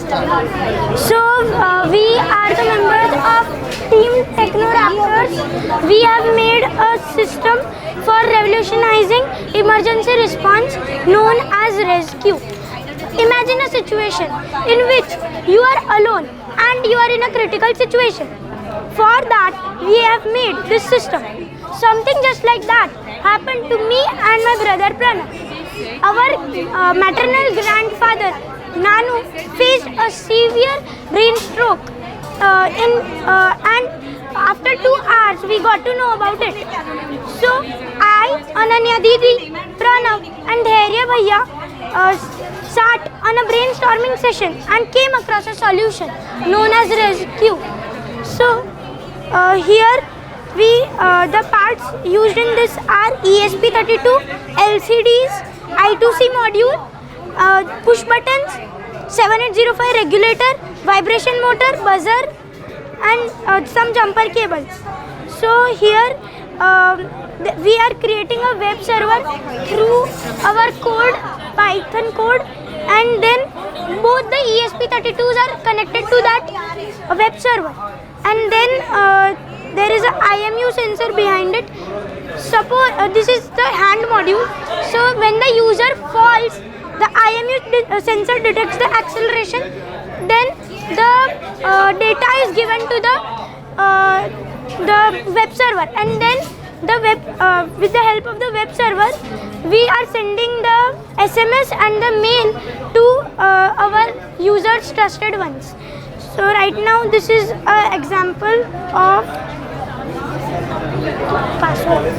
So we are the members of Team Techno Raptors. We have made a system for revolutionizing emergency response known as Rescue. Imagine a situation in which you are alone and you are in a critical situation. For that, we have made this system. Something just like that happened to me and my brother Pranav. Our maternal grandfather Nanu faced a severe brain stroke and after 2 hours we got to know about it. So I, Ananya Didi, Pranav and Dhairya Bhaiya sat on a brainstorming session and came across a solution known as Rescue. So here the parts used in this are ESP32, LCDs, I2C module, push buttons, 7805 regulator, vibration motor, buzzer and some jumper cables. So here we are creating a web server through our code, Python code, and then both the ESP32s are connected to that web server, and then there is a IMU sensor behind it. Suppose this is the hand module, so when the user falls, the IMU sensor detects the acceleration, then the data is given to the web server, and then the with the help of the web server we are sending the SMS and the mail to our users, trusted ones. So right now this is an example of password.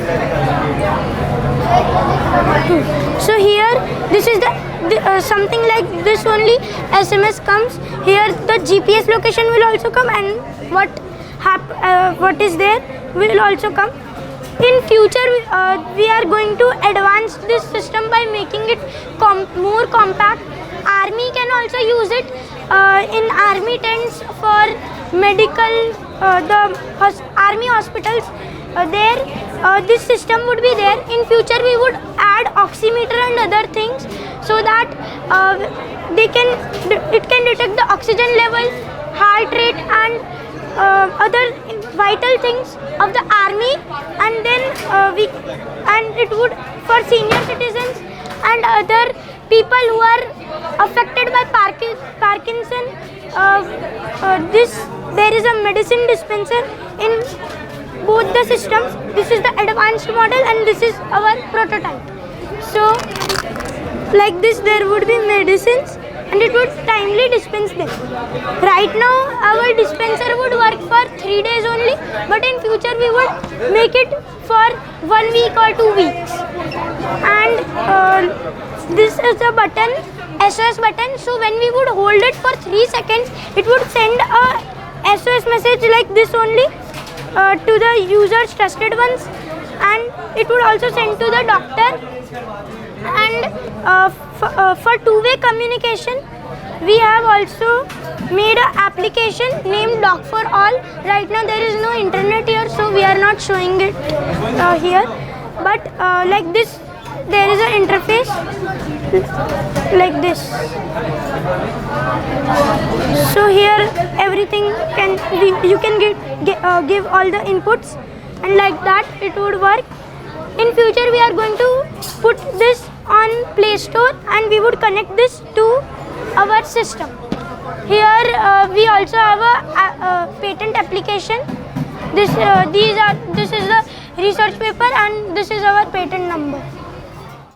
So here this is the something like this only. SMS comes here, the GPS location will also come, and what is there will also come. In future we are going to advance this system by making it more compact. Army can also use it in army tents for medical, the army hospitals. There this system would be there. In future we would add oximeter and other things so that it can detect the oxygen level, heart rate and other vital things of the army, and then it would for senior citizens and other people who are affected by Parkinson. There is a medicine dispenser in both the systems. This is the advanced model and this is our prototype. So like this there would be medicines and it would timely dispense them. Right now our dispenser would work for 3 days only, but in future we would make it for 1 week or 2 weeks. And this is the button, SOS button. So when we would hold it for 3 seconds, it would send a SOS message like this only to the users, trusted ones, and it would also send to the doctor. And for two-way communication we have also made an application named Doc for All. Right now there is no internet here, so we are not showing it here, but like this there is an interface like this. So here everything you can give all the inputs, and like that it would work. In future we are going to put this on Play Store and we would connect this to our system. Here we also have a patent application. This is the research paper and this is our patent number.